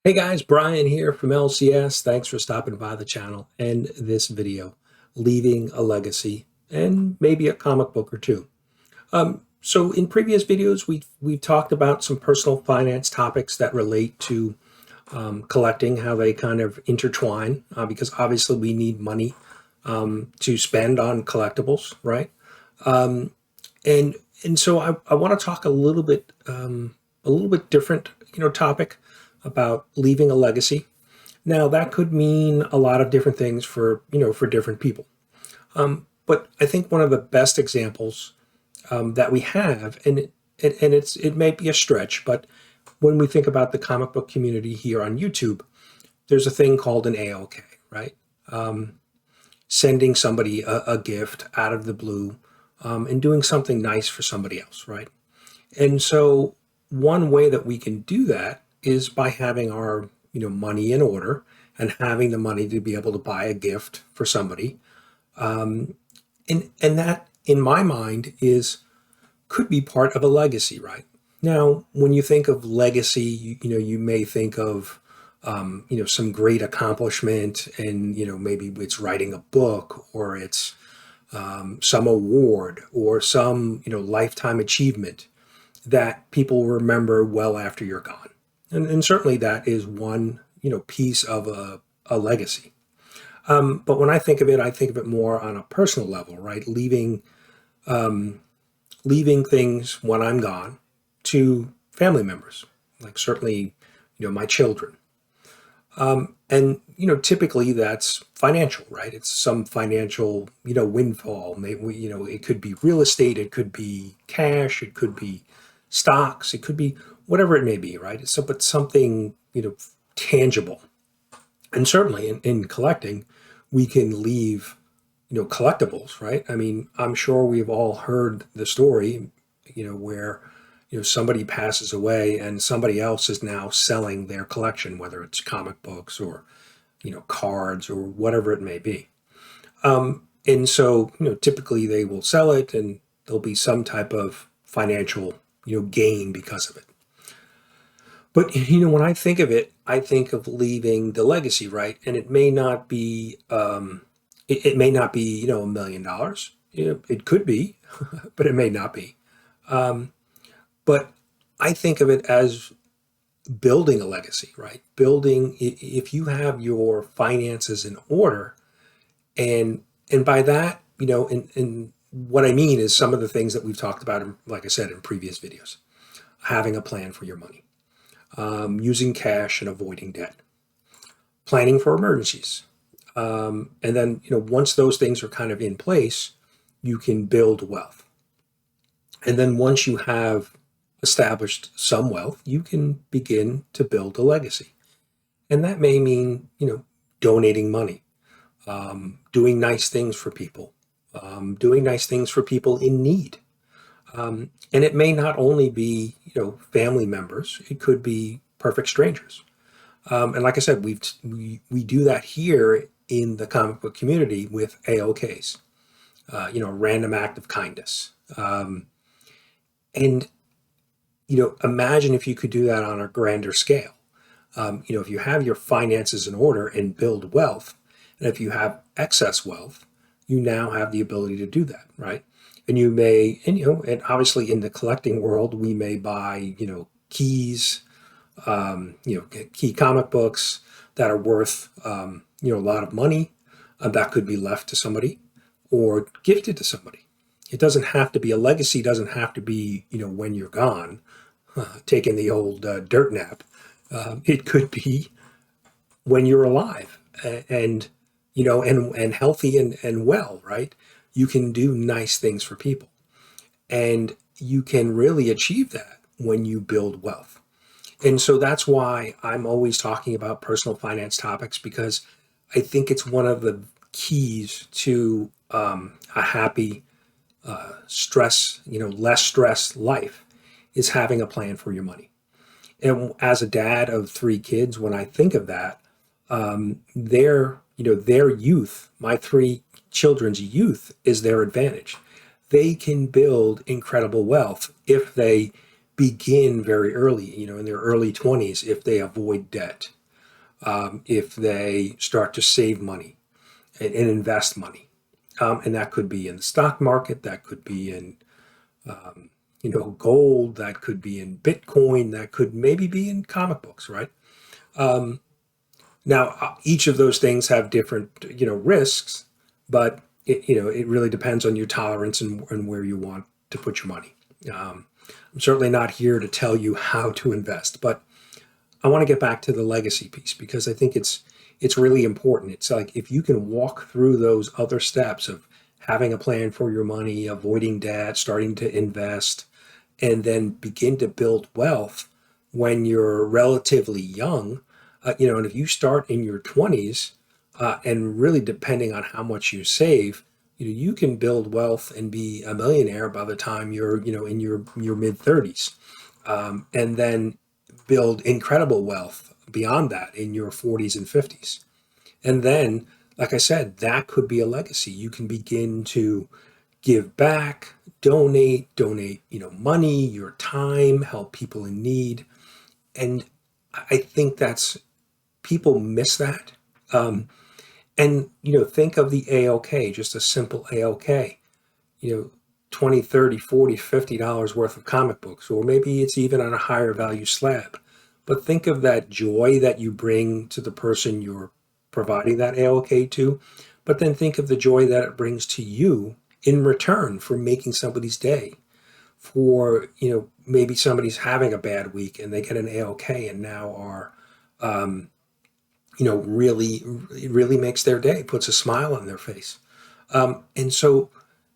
Hey guys, Brian here from LCS. Thanks for stopping by the channel and this video, Leaving a Legacy, and maybe a comic book or two. So in previous videos, we've talked about some personal finance topics that relate to collecting, how they kind of intertwine, because obviously we need money to spend on collectibles, right? And and so I want to talk a little bit different, topic about leaving a legacy. Now that could mean a lot of different things for different people. But I think one of the best examples that we have, it may be a stretch, but when we think about the comic book community here on YouTube, there's a thing called an AOK, right? Sending somebody a gift out of the blue, and doing something nice for somebody else, right? And so one way that we can do that is by having our money in order and having the money to be able to buy a gift for somebody. And that, in my mind, is could be part of a legacy, right? Now, when you think of legacy, you may think of some great accomplishment, and maybe it's writing a book, or it's some award, or some lifetime achievement that people remember well after you're gone. And certainly that is one piece of a legacy. But when I think of it more on a personal level, right? Leaving things when I'm gone to family members, like certainly my children. And typically that's financial, right? It's some financial windfall. Maybe it could be real estate, it could be cash, it could be stocks, it could be whatever it may be, right? So, but something tangible. And certainly in collecting, we can leave collectibles, right? I mean, I'm sure we've all heard the story, where somebody passes away and somebody else is now selling their collection, whether it's comic books or cards or whatever it may be. And so typically they will sell it, and there'll be some type of financial gain because of it. But when I think of it, I think of leaving the legacy, right? And it may not be it may not be $1 million. It could be, but it may not be. But I think of it as building a legacy, right? Building, if you have your finances in order, and by that, and what I mean is some of the things that we've talked about, like I said, in previous videos. Having a plan for your money, using cash and avoiding debt, planning for emergencies. And then, once those things are kind of in place, you can build wealth. And then once you have established some wealth, you can begin to build a legacy. And that may mean, donating money, doing nice things for people in need. And it may not only be, family members, it could be perfect strangers. And like I said, we do that here in the comic book community with AOKs, random act of kindness. And, imagine if you could do that on a grander scale. If you have your finances in order and build wealth, and if you have excess wealth, you now have the ability to do that, right? And you may, and obviously in the collecting world, we may buy, keys, key comic books that are worth, a lot of money, that could be left to somebody or gifted to somebody. It doesn't have to be a legacy, doesn't have to be, when you're gone, taking the old dirt nap. It could be when you're alive and, and healthy and well, right? You can do nice things for people. And you can really achieve that when you build wealth. And so that's why I'm always talking about personal finance topics, because I think it's one of the keys to a happy, less stress life, is having a plan for your money. And as a dad of 3 kids, when I think of that, their youth, my 3 children's youth, is their advantage. They can build incredible wealth if they begin very early, in their early 20s, if they avoid debt, if they start to save money and invest money. And that could be in the stock market, that could be in gold, that could be in Bitcoin, that could maybe be in comic books, right? Now, each of those things have different, risks, but it really depends on your tolerance and where you want to put your money. I'm certainly not here to tell you how to invest, but I want to get back to the legacy piece because I think it's really important. It's like if you can walk through those other steps of having a plan for your money, avoiding debt, starting to invest, and then begin to build wealth when you're relatively young, and if you start in your 20s, and really depending on how much you save, you can build wealth and be a millionaire by the time you're, in your mid 30s, and then build incredible wealth beyond that in your 40s and 50s. And then, like I said, that could be a legacy. You can begin to give back, donate, money, your time, help people in need. And I think that's people miss that. And think of the ALK, just a simple ALK. You know, 20, 30, 40, $50 worth of comic books, or maybe it's even on a higher value slab. But think of that joy that you bring to the person you're providing that ALK to. But then think of the joy that it brings to you in return for making somebody's day. For, maybe somebody's having a bad week and they get an ALK and now are, really, it really makes their day, puts a smile on their face. And so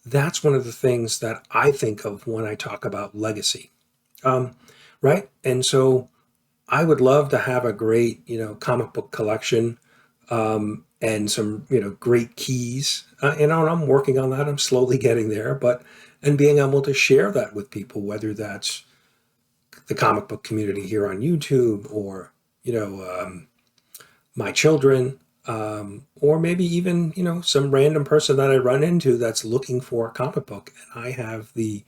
that's one of the things that I think of when I talk about legacy. Right. And so I would love to have a great, comic book collection, and some, great keys. And I'm working on that. I'm slowly getting there, and being able to share that with people, whether that's the comic book community here on YouTube or, my children, or maybe even, some random person that I run into that's looking for a comic book. And I have the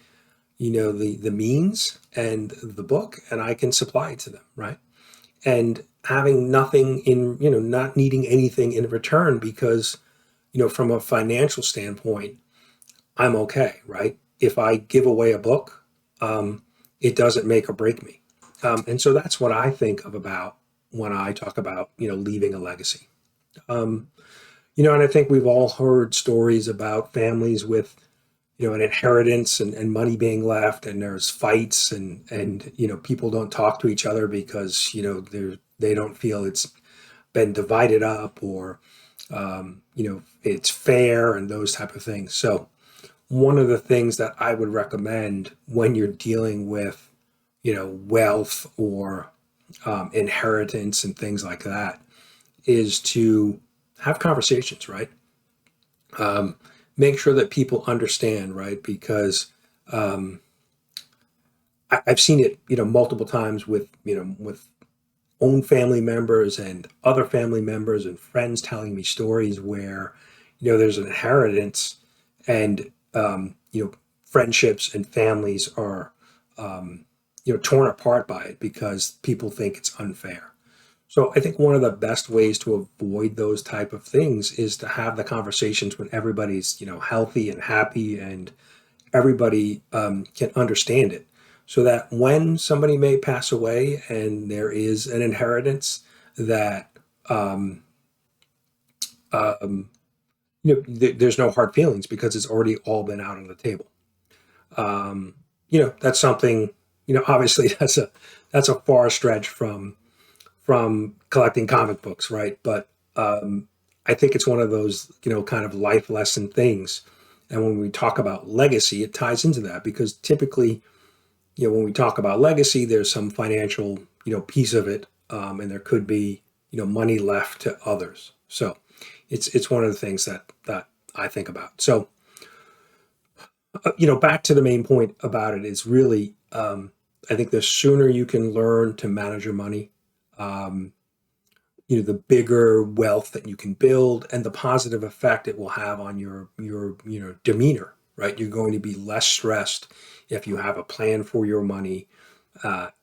means and the book, and I can supply it to them, right? And having nothing in, not needing anything in return because, from a financial standpoint, I'm okay, right? If I give away a book, it doesn't make or break me. And so that's what I think of about when I talk about, leaving a legacy. And I think we've all heard stories about families with, an inheritance and money being left, and there's fights and people don't talk to each other because they don't feel it's been divided up, or it's fair and those type of things. So one of the things that I would recommend when you're dealing with wealth or inheritance and things like that is to have conversations, right? Make sure that people understand, right? Because I've seen it, multiple times with own family members and other family members and friends telling me stories where, there's an inheritance, and, friendships and families are, torn apart by it because people think it's unfair. So I think one of the best ways to avoid those type of things is to have the conversations when everybody's, healthy and happy, and everybody can understand it, so that when somebody may pass away and there is an inheritance, that there's no hard feelings because it's already all been out on the table. That's something, obviously that's a far stretch from collecting comic books, right? But I think it's one of those, kind of life lesson things. And when we talk about legacy, it ties into that because typically, when we talk about legacy, there's some financial, piece of it, and there could be, money left to others. So it's one of the things that I think about. So, back to the main point about it is really, I think the sooner you can learn to manage your money, the bigger wealth that you can build and the positive effect it will have on your demeanor, right? You're going to be less stressed if you have a plan for your money.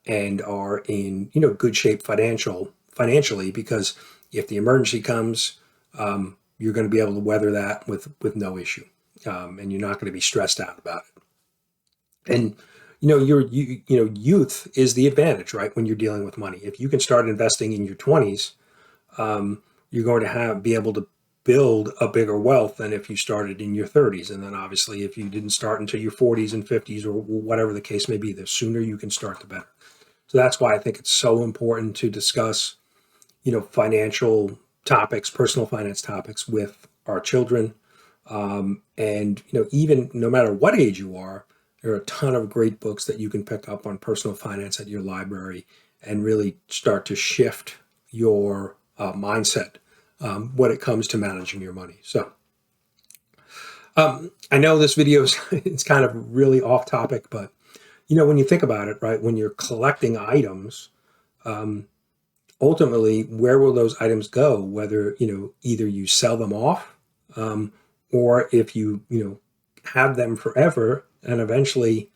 and are in good shape financially, because if the emergency comes, you're going to be able to weather that with no issue, and you're not going to be stressed out about it. And youth is the advantage, right? When you're dealing with money, if you can start investing in your 20s, you're going to be able to build a bigger wealth than if you started in your 30s. And then obviously, if you didn't start until your 40s and 50s, or whatever the case may be, the sooner you can start, the better. So that's why I think it's so important to discuss, financial topics, personal finance topics with our children. And, even no matter what age you are, there are a ton of great books that you can pick up on personal finance at your library and really start to shift your mindset when it comes to managing your money. So I know this video is it's kind of really off topic, but when you think about it, right, when you're collecting items, ultimately, where will those items go? Whether either you sell them off, or if you have them forever and eventually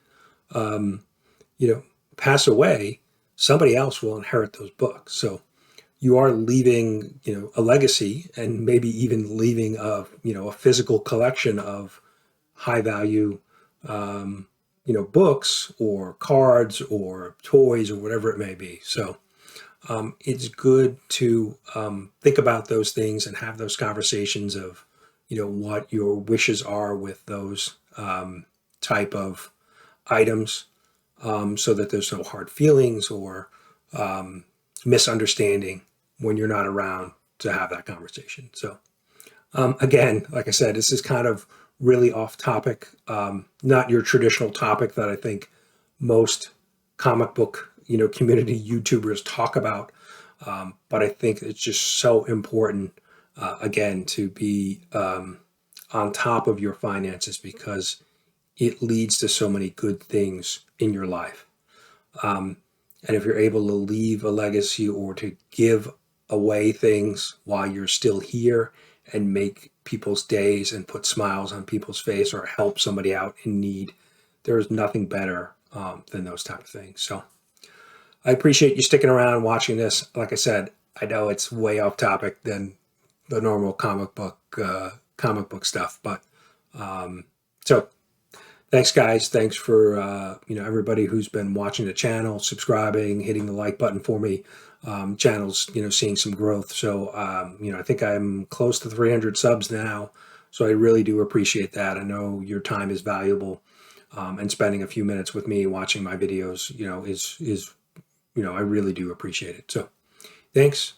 pass away, somebody else will inherit those books. So you are leaving a legacy, and maybe even leaving a physical collection of high value books or cards or toys or whatever it may be. So it's good to think about those things and have those conversations of what your wishes are with those type of items, so that there's no hard feelings or misunderstanding when you're not around to have that conversation. So again, like I said, this is kind of really off topic, not your traditional topic that I think most comic book community YouTubers talk about, but I think it's just so important, again, to be on top of your finances, because it leads to so many good things in your life. And if you're able to leave a legacy or to give away things while you're still here and make people's days and put smiles on people's face or help somebody out in need, there's nothing better than those type of things. So I appreciate you sticking around watching this. Like I said, I know it's way off topic than the normal comic book stuff, but so thanks, guys. Thanks for everybody who's been watching the channel, subscribing, hitting the like button for me. Channel's seeing some growth. So I think I'm close to 300 subs now. So I really do appreciate that. I know your time is valuable, and spending a few minutes with me watching my videos, is I really do appreciate it. So thanks.